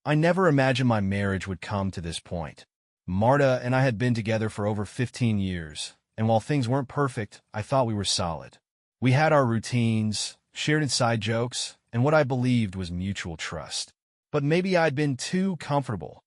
I never imagined my marriage would come to this point. Marta and I had been together for over 15 years, and while things weren't perfect, I thought we were solid. We had our routines, shared inside jokes, and what I believed was mutual trust. But maybe I'd been too comfortable,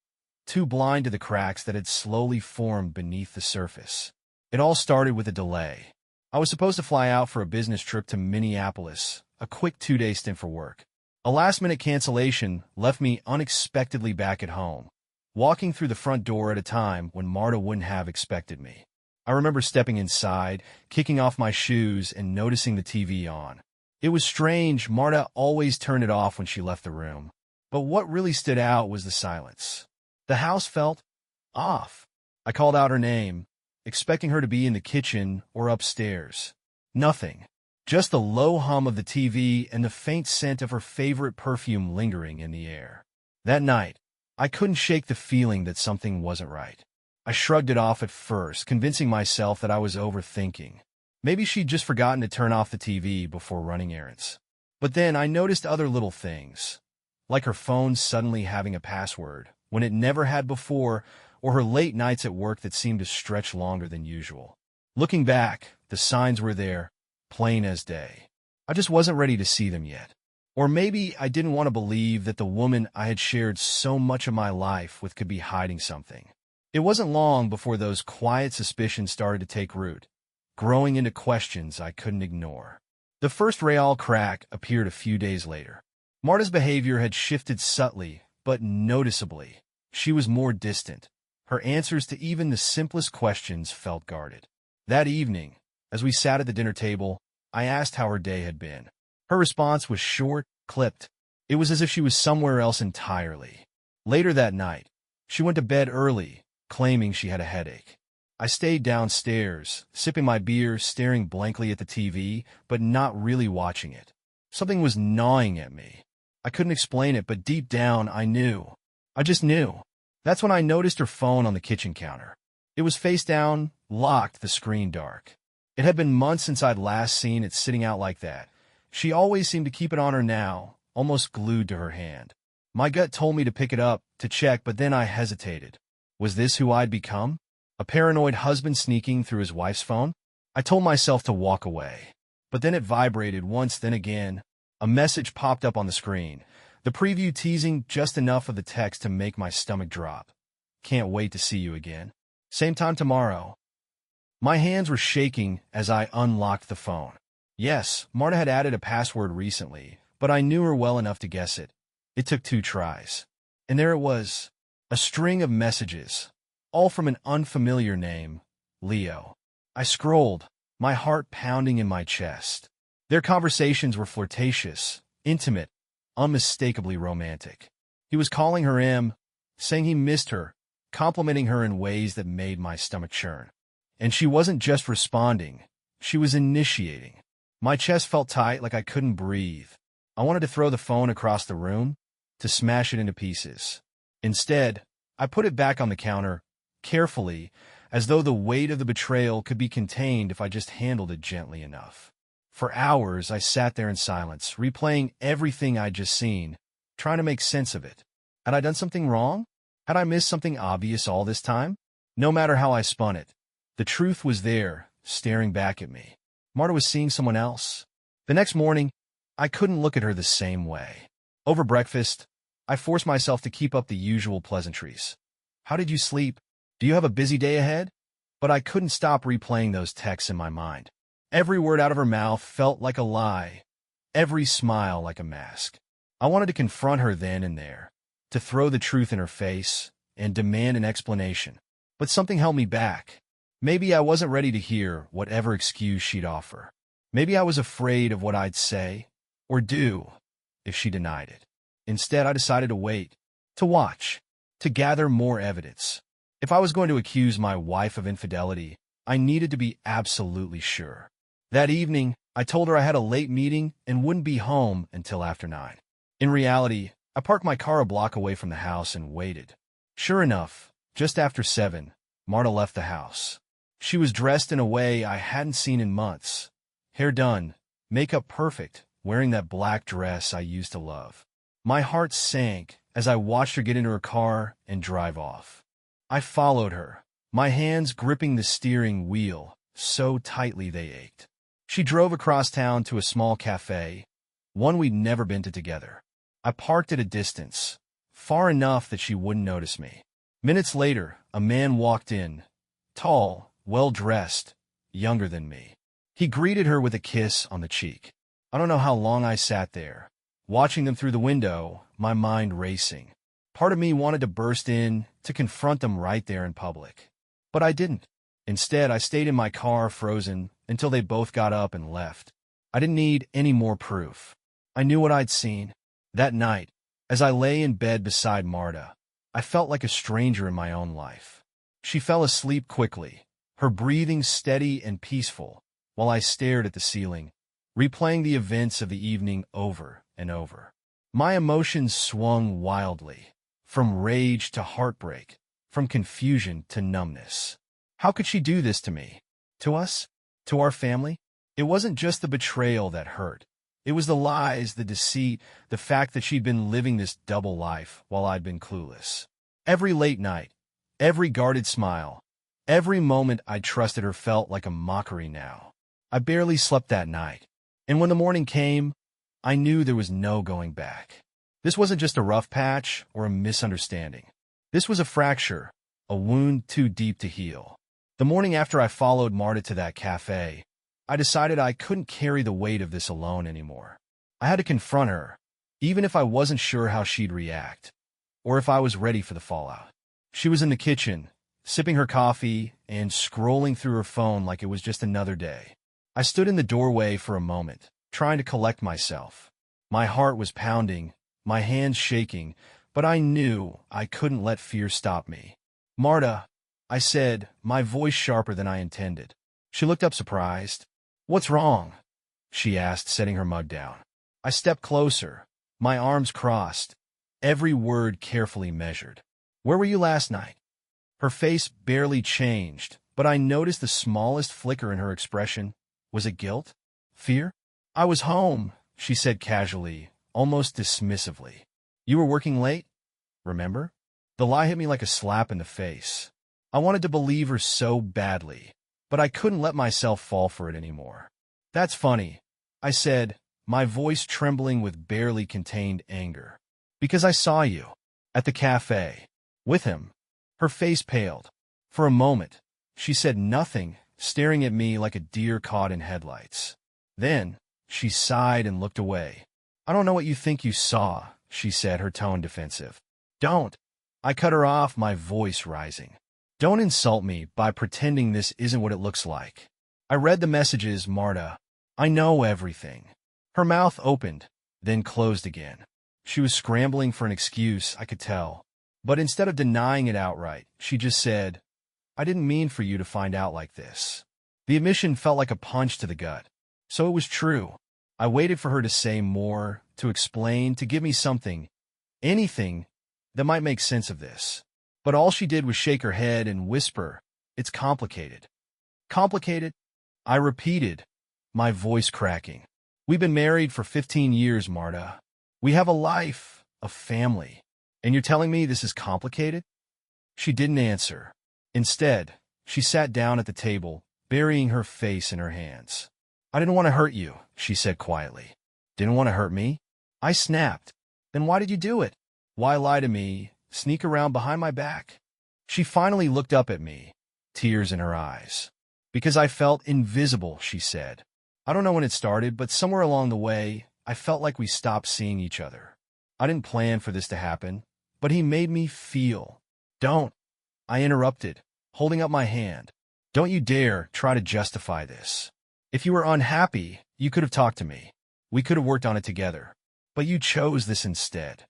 too blind to the cracks that had slowly formed beneath the surface. It all started with a delay. I was supposed to fly out for a business trip to Minneapolis, a quick 2-day stint for work. A last-minute cancellation left me unexpectedly back at home, walking through the front door at a time when Marta wouldn't have expected me. I remember stepping inside, kicking off my shoes, and noticing the TV on. It was strange. Marta always turned it off when she left the room. But what really stood out was the silence. The house felt off. I called out her name, expecting her to be in the kitchen or upstairs. Nothing. Just the low hum of the TV and the faint scent of her favorite perfume lingering in the air. That night, I couldn't shake the feeling that something wasn't right. I shrugged it off at first, convincing myself that I was overthinking. Maybe she'd just forgotten to turn off the TV before running errands. But then I noticed other little things, like her phone suddenly having a password when it never had before, or her late nights at work that seemed to stretch longer than usual. Looking back, the signs were there, plain as day. I just wasn't ready to see them yet. Or maybe I didn't want to believe that the woman I had shared so much of my life with could be hiding something. It wasn't long before those quiet suspicions started to take root, growing into questions I couldn't ignore. The first real crack appeared a few days later. Marta's behavior had shifted subtly, but noticeably. She was more distant. Her answers to even the simplest questions felt guarded. That evening, as we sat at the dinner table, I asked how her day had been. Her response was short, clipped. It was as if she was somewhere else entirely. Later that night, she went to bed early, claiming she had a headache. I stayed downstairs, sipping my beer, staring blankly at the TV, but not really watching it. Something was gnawing at me. I couldn't explain it, but deep down, I knew. I just knew. That's when I noticed her phone on the kitchen counter. It was face down, locked, the screen dark. It had been months since I'd last seen it sitting out like that. She always seemed to keep it on her now, almost glued to her hand. My gut told me to pick it up, to check, but then I hesitated. Was this who I'd become? A paranoid husband sneaking through his wife's phone? I told myself to walk away. But then it vibrated once, then again. A message popped up on the screen, the preview teasing just enough of the text to make my stomach drop. Can't wait to see you again. Same time tomorrow. My hands were shaking as I unlocked the phone. Yes, Marta had added a password recently, but I knew her well enough to guess it. It took 2 tries. And there it was, a string of messages, all from an unfamiliar name, Leo. I scrolled, my heart pounding in my chest. Their conversations were flirtatious, intimate, unmistakably romantic. He was calling her M, saying he missed her, complimenting her in ways that made my stomach churn. And she wasn't just responding, she was initiating. My chest felt tight, like I couldn't breathe. I wanted to throw the phone across the room, to smash it into pieces. Instead, I put it back on the counter, carefully, as though the weight of the betrayal could be contained if I just handled it gently enough. For hours, I sat there in silence, replaying everything I'd just seen, trying to make sense of it. Had I done something wrong? Had I missed something obvious all this time? No matter how I spun it, the truth was there, staring back at me. Marta was seeing someone else. The next morning, I couldn't look at her the same way. Over breakfast, I forced myself to keep up the usual pleasantries. How did you sleep? Do you have a busy day ahead? But I couldn't stop replaying those texts in my mind. Every word out of her mouth felt like a lie, every smile like a mask. I wanted to confront her then and there, to throw the truth in her face and demand an explanation. But something held me back. Maybe I wasn't ready to hear whatever excuse she'd offer. Maybe I was afraid of what I'd say or do if she denied it. Instead, I decided to wait, to watch, to gather more evidence. If I was going to accuse my wife of infidelity, I needed to be absolutely sure. That evening, I told her I had a late meeting and wouldn't be home until after 9. In reality, I parked my car a block away from the house and waited. Sure enough, just after 7, Marta left the house. She was dressed in a way I hadn't seen in months. Hair done, makeup perfect, wearing that black dress I used to love. My heart sank as I watched her get into her car and drive off. I followed her, my hands gripping the steering wheel so tightly they ached. She drove across town to a small cafe, one we'd never been to together. I parked at a distance, far enough that she wouldn't notice me. Minutes later, a man walked in, tall, well-dressed, younger than me. He greeted her with a kiss on the cheek. I don't know how long I sat there, watching them through the window, my mind racing. Part of me wanted to burst in to confront them right there in public. But I didn't. Instead, I stayed in my car frozen until they both got up and left. I didn't need any more proof. I knew what I'd seen. That night, as I lay in bed beside Marta, I felt like a stranger in my own life. She fell asleep quickly, her breathing steady and peaceful, while I stared at the ceiling, replaying the events of the evening over and over. My emotions swung wildly, from rage to heartbreak, from confusion to numbness. How could she do this to me? To us? To our family? It wasn't just the betrayal that hurt. It was the lies, the deceit, the fact that she'd been living this double life while I'd been clueless. Every late night, every guarded smile, every moment I trusted her felt like a mockery now. I barely slept that night, and when the morning came, I knew there was no going back. This wasn't just a rough patch or a misunderstanding. This was a fracture, a wound too deep to heal. The morning after I followed Marta to that cafe, I decided I couldn't carry the weight of this alone anymore. I had to confront her, even if I wasn't sure how she'd react, or if I was ready for the fallout. She was in the kitchen, sipping her coffee and scrolling through her phone like it was just another day. I stood in the doorway for a moment, trying to collect myself. My heart was pounding, my hands shaking, but I knew I couldn't let fear stop me. "Marta," I said, my voice sharper than I intended. She looked up surprised. "What's wrong?" she asked, setting her mug down. I stepped closer, my arms crossed, every word carefully measured. "Where were you last night?" Her face barely changed, but I noticed the smallest flicker in her expression. Was it guilt? Fear? "I was home," she said casually, almost dismissively. "You were working late? Remember?" The lie hit me like a slap in the face. I wanted to believe her so badly, but I couldn't let myself fall for it anymore. "That's funny," I said, my voice trembling with barely contained anger. "Because I saw you at the cafe with him." Her face paled. For a moment, she said nothing, staring at me like a deer caught in headlights. Then, she sighed and looked away. "I don't know what you think you saw," she said, her tone defensive. "Don't." I cut her off, my voice rising. "Don't insult me by pretending this isn't what it looks like. I read the messages, Marta. I know everything." Her mouth opened, then closed again. She was scrambling for an excuse, I could tell. But instead of denying it outright, she just said, "I didn't mean for you to find out like this." The admission felt like a punch to the gut. So it was true. I waited for her to say more, to explain, to give me something, anything, that might make sense of this. But all she did was shake her head and whisper, "It's complicated." "Complicated?" I repeated, my voice cracking. "We've been married for 15 years, Marta. We have a life, a family. And you're telling me this is complicated?" She didn't answer. Instead, she sat down at the table, burying her face in her hands. "I didn't want to hurt you," she said quietly. "Didn't want to hurt me?" I snapped. "Then why did you do it? Why lie to me, sneak around behind my back?" She finally looked up at me, tears in her eyes. "Because I felt invisible," she said. "I don't know when it started, but somewhere along the way, I felt like we stopped seeing each other. I didn't plan for this to happen, but he made me feel." "Don't," I interrupted, holding up my hand. "Don't you dare try to justify this. If you were unhappy, you could have talked to me. We could have worked on it together. But you chose this instead."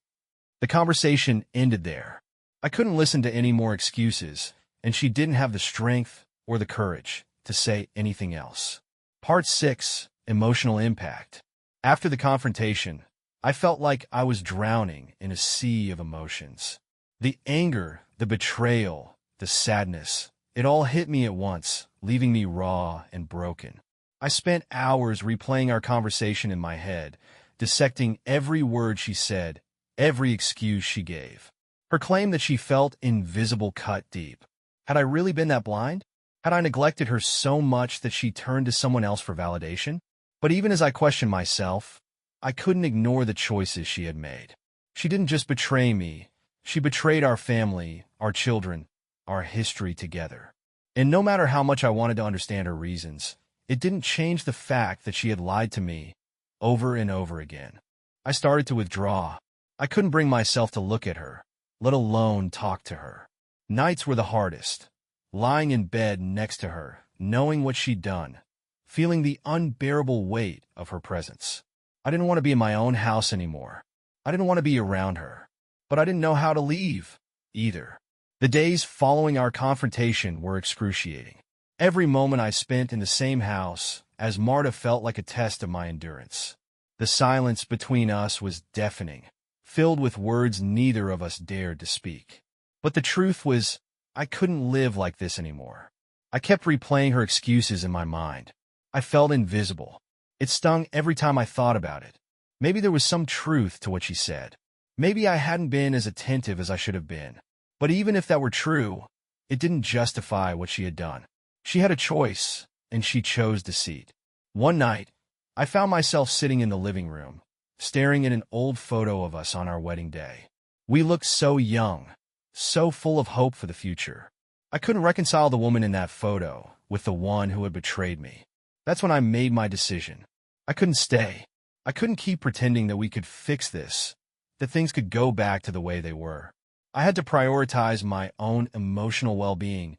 The conversation ended there. I couldn't listen to any more excuses, and she didn't have the strength or the courage to say anything else. Part 6. Emotional Impact. After the confrontation, I felt like I was drowning in a sea of emotions. The anger, the betrayal, the sadness, it all hit me at once, leaving me raw and broken. I spent hours replaying our conversation in my head, dissecting every word she said, every excuse she gave. Her claim that she felt invisible cut deep. Had I really been that blind? Had I neglected her so much that she turned to someone else for validation? But even as I questioned myself, I couldn't ignore the choices she had made. She didn't just betray me, she betrayed our family, our children, our history together. And no matter how much I wanted to understand her reasons, it didn't change the fact that she had lied to me over and over again. I started to withdraw. I couldn't bring myself to look at her, let alone talk to her. Nights were the hardest, lying in bed next to her, knowing what she'd done, feeling the unbearable weight of her presence. I didn't want to be in my own house anymore. I didn't want to be around her, but I didn't know how to leave, either. The days following our confrontation were excruciating. Every moment I spent in the same house, as Marta, felt like a test of my endurance. The silence between us was deafening, filled with words neither of us dared to speak. But the truth was, I couldn't live like this anymore. I kept replaying her excuses in my mind. I felt invisible. It stung every time I thought about it. Maybe there was some truth to what she said. Maybe I hadn't been as attentive as I should have been. But even if that were true, it didn't justify what she had done. She had a choice, and she chose deceit. One night, I found myself sitting in the living room, staring at an old photo of us on our wedding day. We looked so young, so full of hope for the future. I couldn't reconcile the woman in that photo with the one who had betrayed me. That's when I made my decision. I couldn't stay. I couldn't keep pretending that we could fix this, that things could go back to the way they were. I had to prioritize my own emotional well-being,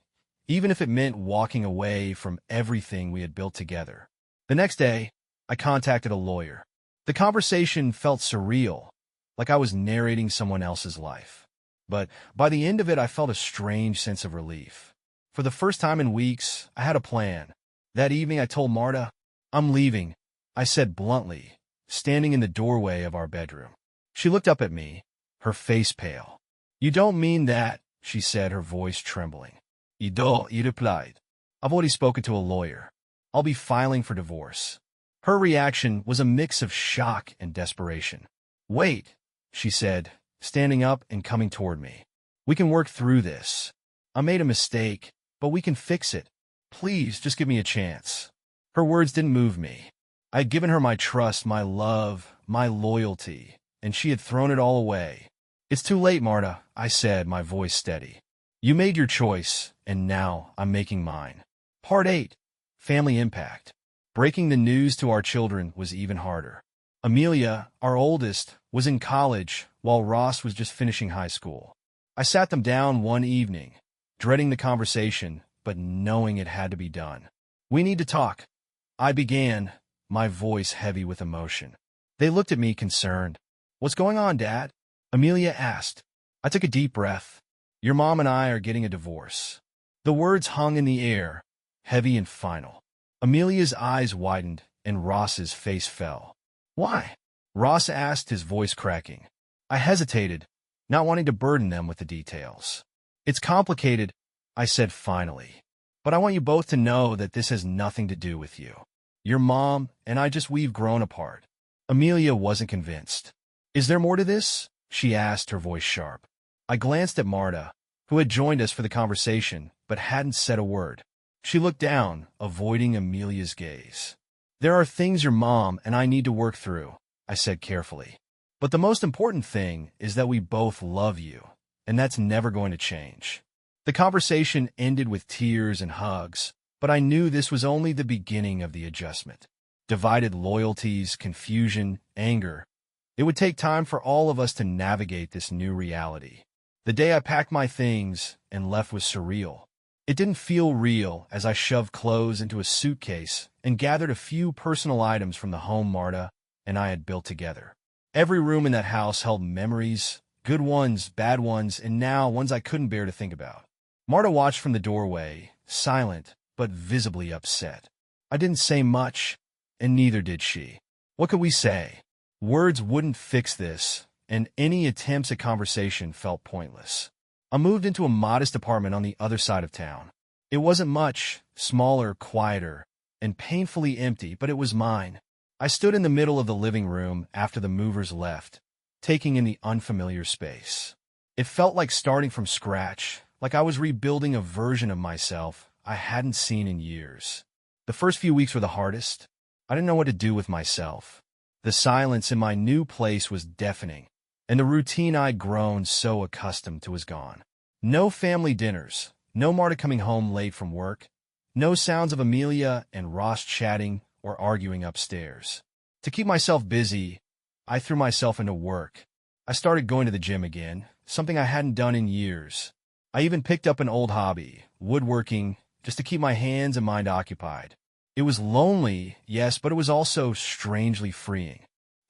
even if it meant walking away from everything we had built together. The next day, I contacted a lawyer. The conversation felt surreal, like I was narrating someone else's life. But by the end of it, I felt a strange sense of relief. For the first time in weeks, I had a plan. That evening, I told Marta, "I'm leaving," I said bluntly, standing in the doorway of our bedroom. She looked up at me, her face pale. "You don't mean that," she said, her voice trembling. "I do," he replied. "I've already spoken to a lawyer. I'll be filing for divorce." Her reaction was a mix of shock and desperation. "Wait," she said, standing up and coming toward me. "We can work through this. I made a mistake, but we can fix it. Please, just give me a chance." Her words didn't move me. I had given her my trust, my love, my loyalty, and she had thrown it all away. "It's too late, Marta," I said, my voice steady. "You made your choice, and now I'm making mine." Part 8. Family Impact. Breaking the news to our children was even harder. Amelia, our oldest, was in college, while Ross was just finishing high school. I sat them down one evening, dreading the conversation, but knowing it had to be done. "We need to talk," I began, my voice heavy with emotion. They looked at me concerned. "What's going on, Dad?" Amelia asked. I took a deep breath. "Your mom and I are getting a divorce." The words hung in the air, heavy and final. Amelia's eyes widened, and Ross's face fell. "Why?" Ross asked, his voice cracking. I hesitated, not wanting to burden them with the details. "It's complicated," I said finally. "But I want you both to know that this has nothing to do with you. Your mom and we've grown apart." Amelia wasn't convinced. "Is there more to this?" she asked, her voice sharp. I glanced at Marta, who had joined us for the conversation, but hadn't said a word. She looked down, avoiding Amelia's gaze. "There are things your mom and I need to work through," I said carefully. "But the most important thing is that we both love you, and that's never going to change." The conversation ended with tears and hugs, but I knew this was only the beginning of the adjustment. Divided loyalties, confusion, anger. It would take time for all of us to navigate this new reality. The day I packed my things and left was surreal. It didn't feel real as I shoved clothes into a suitcase and gathered a few personal items from the home Marta and I had built together. Every room in that house held memories, good ones, bad ones, and now ones I couldn't bear to think about. Marta watched from the doorway, silent but visibly upset. I didn't say much, and neither did she. What could we say? Words wouldn't fix this, and any attempts at conversation felt pointless. I moved into a modest apartment on the other side of town. It wasn't much, smaller, quieter, and painfully empty, but it was mine. I stood in the middle of the living room after the movers left, taking in the unfamiliar space. It felt like starting from scratch, like I was rebuilding a version of myself I hadn't seen in years. The first few weeks were the hardest. I didn't know what to do with myself. The silence in my new place was deafening, and the routine I'd grown so accustomed to was gone. No family dinners, no Marta coming home late from work, no sounds of Amelia and Ross chatting or arguing upstairs. To keep myself busy, I threw myself into work. I started going to the gym again, something I hadn't done in years. I even picked up an old hobby, woodworking, just to keep my hands and mind occupied. It was lonely, yes, but it was also strangely freeing.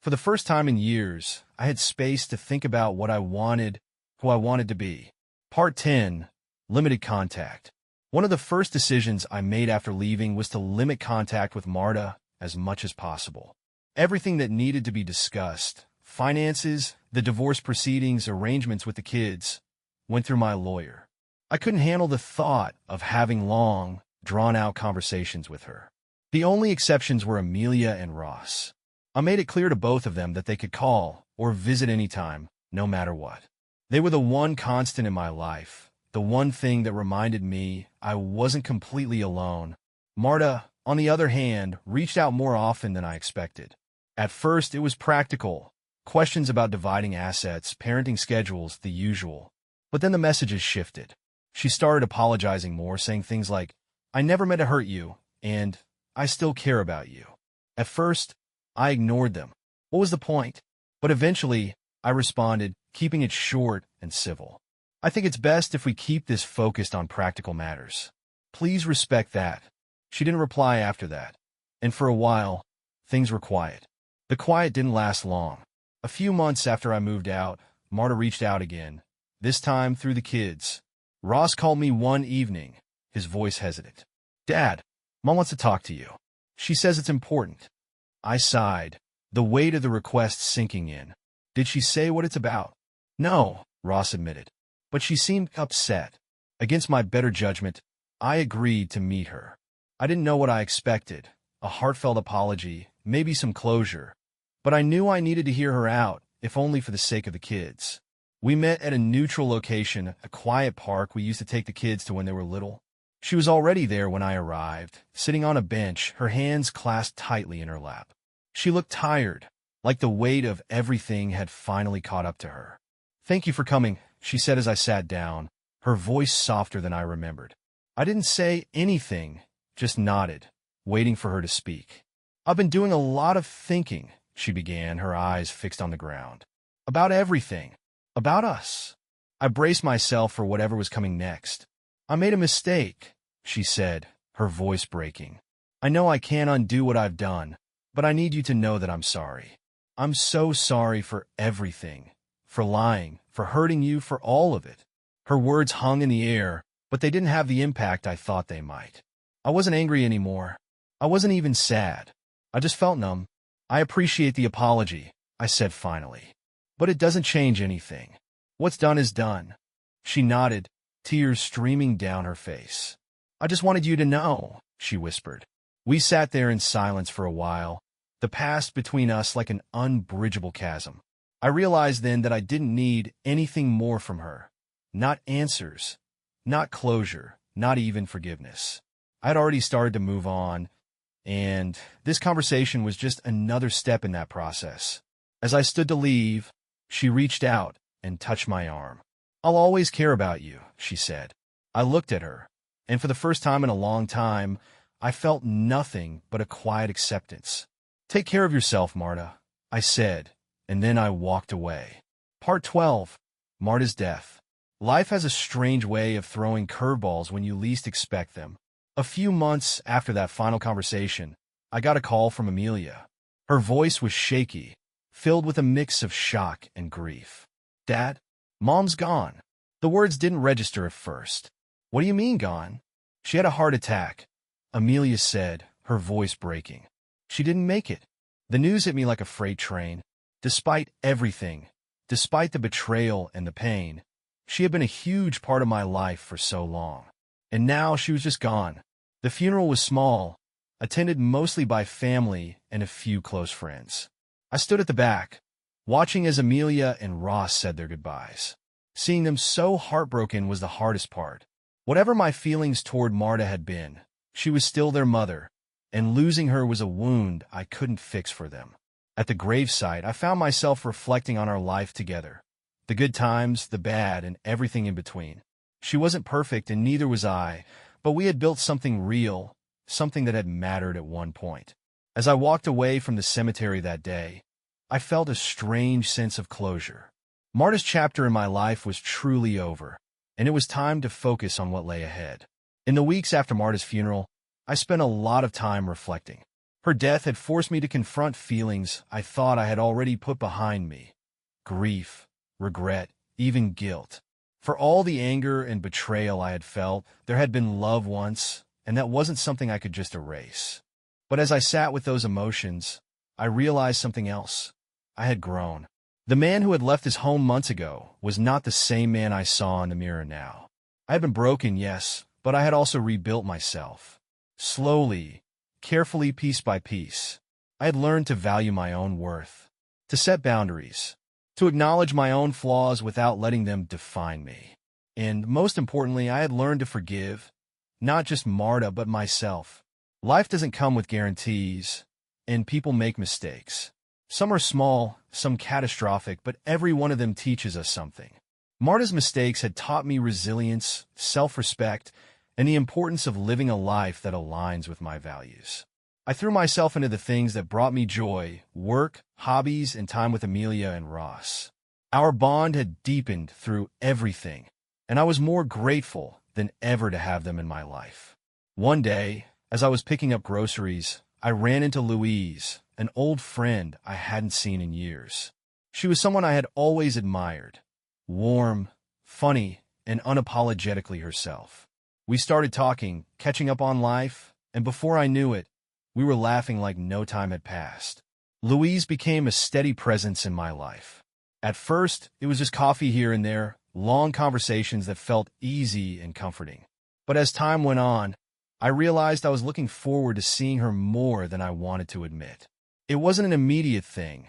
For the first time in years, I had space to think about what I wanted, who I wanted to be. Part 10. Limited contact. One of the first decisions I made after leaving was to limit contact with Marta as much as possible. Everything that needed to be discussed, finances, the divorce proceedings, arrangements with the kids, went through my lawyer. I couldn't handle the thought of having long, drawn-out conversations with her. The only exceptions were Amelia and Ross. I made it clear to both of them that they could call or visit anytime, no matter what. They were the one constant in my life, the one thing that reminded me I wasn't completely alone. Marta, on the other hand, reached out more often than I expected. At first, it was practical. Questions about dividing assets, parenting schedules, the usual. But then the messages shifted. She started apologizing more, saying things like, "I never meant to hurt you," and "I still care about you." At first, I ignored them. What was the point? But eventually, I responded, keeping it short and civil. "I think it's best if we keep this focused on practical matters. Please respect that." She didn't reply after that, and for a while, things were quiet. The quiet didn't last long. A few months after I moved out, Marta reached out again, this time through the kids. Ross called me one evening, his voice hesitant. "Dad, Mom wants to talk to you. She says it's important." I sighed, the weight of the request sinking in. "Did she say what it's about?" "No," Ross admitted, but she seemed upset. Against my better judgment, I agreed to meet her. I didn't know what I expected, a heartfelt apology, maybe some closure, but I knew I needed to hear her out, if only for the sake of the kids. We met at a neutral location, a quiet park we used to take the kids to when they were little. She was already there when I arrived, sitting on a bench, her hands clasped tightly in her lap. She looked tired, like the weight of everything had finally caught up to her. "Thank you for coming," she said as I sat down, her voice softer than I remembered. I didn't say anything, just nodded, waiting for her to speak. "I've been doing a lot of thinking," she began, her eyes fixed on the ground. "About everything. About us." I braced myself for whatever was coming next. "I made a mistake," she said, her voice breaking. "I know I can't undo what I've done, but I need you to know that I'm sorry. I'm so sorry for everything, for lying, for hurting you, for all of it." Her words hung in the air, but they didn't have the impact I thought they might. I wasn't angry anymore. I wasn't even sad. I just felt numb. "I appreciate the apology," I said finally. "But it doesn't change anything. What's done is done." She nodded, tears streaming down her face. "I just wanted you to know," she whispered. We sat there in silence for a while, the past between us like an unbridgeable chasm. I realized then that I didn't need anything more from her. Not answers, not closure, not even forgiveness. I had already started to move on, and this conversation was just another step in that process. As I stood to leave, she reached out and touched my arm. "I'll always care about you," she said. I looked at her, and for the first time in a long time, I felt nothing but a quiet acceptance. "Take care of yourself, Marta," I said, and then I walked away. Part 12. Marta's death. Life has a strange way of throwing curveballs when you least expect them. A few months after that final conversation, I got a call from Amelia. Her voice was shaky, filled with a mix of shock and grief. "Dad, Mom's gone." The words didn't register at first. "What do you mean gone?" "She had a heart attack," Amelia said, her voice breaking. "She didn't make it." The news hit me like a freight train. Despite everything, despite the betrayal and the pain, she had been a huge part of my life for so long. And now she was just gone. The funeral was small, attended mostly by family and a few close friends. I stood at the back, watching as Amelia and Ross said their goodbyes. Seeing them so heartbroken was the hardest part. Whatever my feelings toward Marta had been, she was still their mother, and losing her was a wound I couldn't fix for them. At the gravesite, I found myself reflecting on our life together. The good times, the bad, and everything in between. She wasn't perfect, and neither was I, but we had built something real, something that had mattered at one point. As I walked away from the cemetery that day, I felt a strange sense of closure. Marta's chapter in my life was truly over, and it was time to focus on what lay ahead. In the weeks after Marta's funeral, I spent a lot of time reflecting. Her death had forced me to confront feelings I thought I had already put behind me. Grief, regret, even guilt. For all the anger and betrayal I had felt, there had been love once, and that wasn't something I could just erase. But as I sat with those emotions, I realized something else. I had grown. The man who had left his home months ago was not the same man I saw in the mirror now. I had been broken, yes, but I had also rebuilt myself. Slowly, carefully, piece by piece. I had learned to value my own worth, to set boundaries, to acknowledge my own flaws without letting them define me. And most importantly, I had learned to forgive, not just Marta, but myself. Life doesn't come with guarantees, and people make mistakes. Some are small, some catastrophic, but every one of them teaches us something. Marta's mistakes had taught me resilience, self-respect, and the importance of living a life that aligns with my values. I threw myself into the things that brought me joy: work, hobbies, and time with Amelia and Ross. Our bond had deepened through everything, and I was more grateful than ever to have them in my life. One day, as I was picking up groceries, I ran into Louise, an old friend I hadn't seen in years. She was someone I had always admired. Warm, funny, and unapologetically herself. We started talking, catching up on life, and before I knew it, we were laughing like no time had passed. Louise became a steady presence in my life. At first, it was just coffee here and there, long conversations that felt easy and comforting. But as time went on, I realized I was looking forward to seeing her more than I wanted to admit. It wasn't an immediate thing.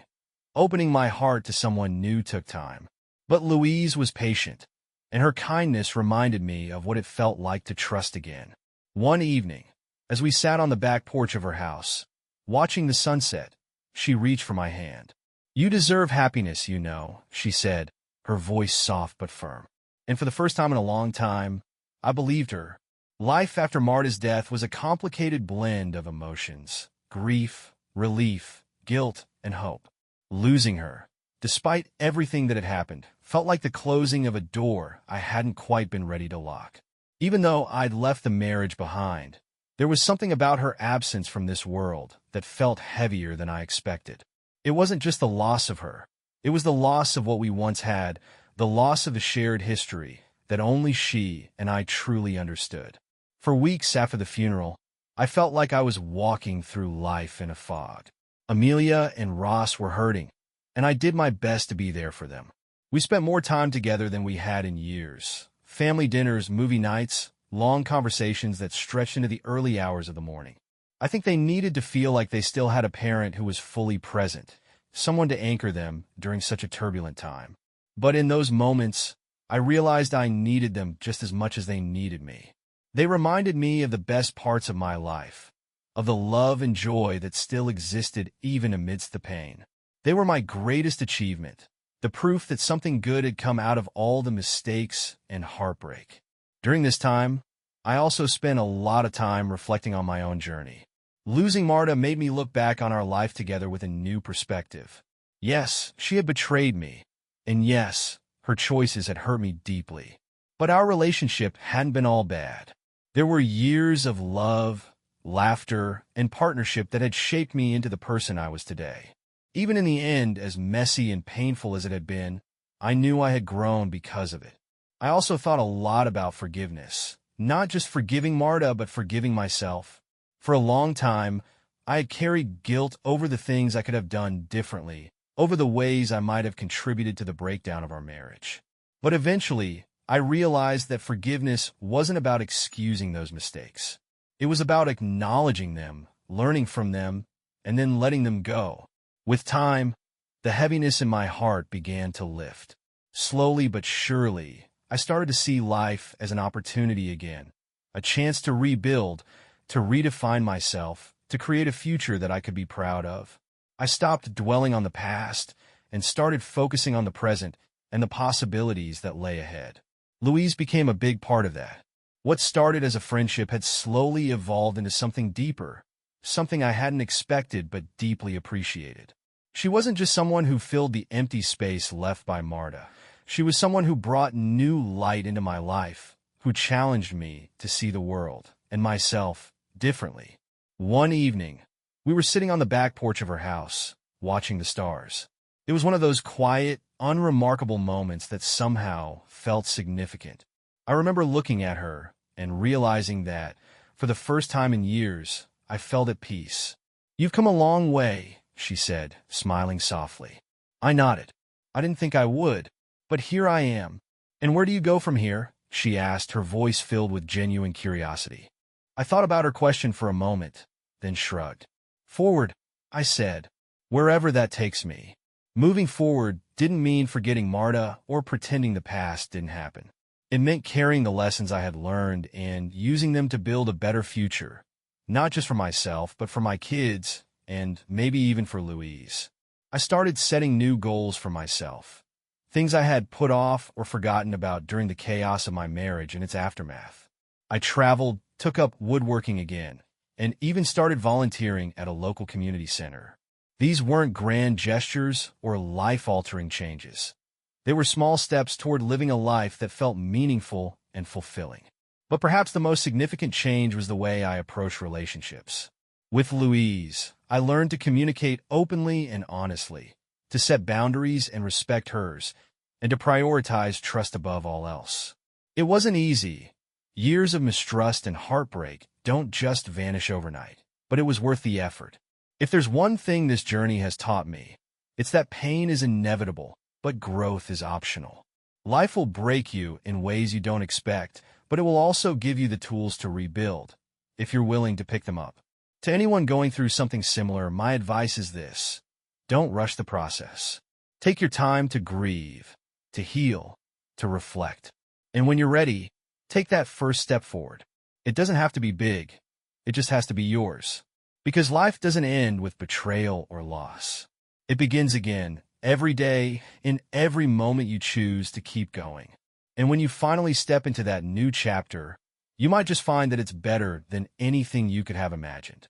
Opening my heart to someone new took time. But Louise was patient, and her kindness reminded me of what it felt like to trust again. One evening, as we sat on the back porch of her house, watching the sunset, she reached for my hand. "You deserve happiness, you know," she said, her voice soft but firm. And for the first time in a long time, I believed her. Life after Marta's death was a complicated blend of emotions: grief, relief, guilt, and hope. Losing her, despite everything that had happened, felt like the closing of a door I hadn't quite been ready to lock. Even though I'd left the marriage behind, there was something about her absence from this world that felt heavier than I expected. It wasn't just the loss of her. It was the loss of what we once had, the loss of a shared history that only she and I truly understood. For weeks after the funeral, I felt like I was walking through life in a fog. Amelia and Ross were hurting, and I did my best to be there for them. We spent more time together than we had in years. Family dinners, movie nights, long conversations that stretched into the early hours of the morning. I think they needed to feel like they still had a parent who was fully present, someone to anchor them during such a turbulent time. But in those moments, I realized I needed them just as much as they needed me. They reminded me of the best parts of my life, of the love and joy that still existed even amidst the pain. They were my greatest achievement, the proof that something good had come out of all the mistakes and heartbreak. During this time, I also spent a lot of time reflecting on my own journey. Losing Marta made me look back on our life together with a new perspective. Yes, she had betrayed me, and yes, her choices had hurt me deeply. But our relationship hadn't been all bad. There were years of love, laughter, and partnership that had shaped me into the person I was today. Even in the end, as messy and painful as it had been, I knew I had grown because of it. I also thought a lot about forgiveness, not just forgiving Marta, but forgiving myself. For a long time, I had carried guilt over the things I could have done differently, over the ways I might have contributed to the breakdown of our marriage. But eventually, I realized that forgiveness wasn't about excusing those mistakes. It was about acknowledging them, learning from them, and then letting them go. With time, The heaviness in my heart began to lift. Slowly but surely, I started to see life as an opportunity again, a chance to rebuild, to redefine myself, to create a future that I could be proud of. I stopped dwelling on the past and started focusing on the present and the possibilities that lay ahead. Louise became a big part of that. What started as a friendship had slowly evolved into something deeper, something I hadn't expected but deeply appreciated. She wasn't just someone who filled the empty space left by Marta. She was someone who brought new light into my life, who challenged me to see the world and myself differently. One evening, we were sitting on the back porch of her house, watching the stars. It was one of those quiet, unremarkable moments that somehow felt significant. I remember looking at her and realizing that, for the first time in years, I felt at peace. "You've come a long way," she said, smiling softly. I nodded. I didn't think I would, but here I am. "And where do you go from here?" she asked, her voice filled with genuine curiosity. I thought about her question for a moment, then shrugged. "Forward," I said, "wherever that takes me." Moving forward didn't mean forgetting Marta or pretending the past didn't happen. It meant carrying the lessons I had learned and using them to build a better future, not just for myself, but for my kids and maybe even for Louise. I started setting new goals for myself, things I had put off or forgotten about during the chaos of my marriage and its aftermath. I traveled, took up woodworking again, and even started volunteering at a local community center. These weren't grand gestures or life-altering changes. They were small steps toward living a life that felt meaningful and fulfilling. But perhaps the most significant change was the way I approached relationships. With Louise, I learned to communicate openly and honestly, to set boundaries and respect hers, and to prioritize trust above all else. It wasn't easy. Years of mistrust and heartbreak don't just vanish overnight, but it was worth the effort. If there's one thing this journey has taught me, it's that pain is inevitable, but growth is optional. Life will break you in ways you don't expect, but it will also give you the tools to rebuild, if you're willing to pick them up. To anyone going through something similar, my advice is this: don't rush the process. Take your time to grieve, to heal, to reflect. And when you're ready, take that first step forward. It doesn't have to be big. It just has to be yours. Because life doesn't end with betrayal or loss. It begins again, every day, in every moment you choose to keep going. And when you finally step into that new chapter, you might just find that it's better than anything you could have imagined.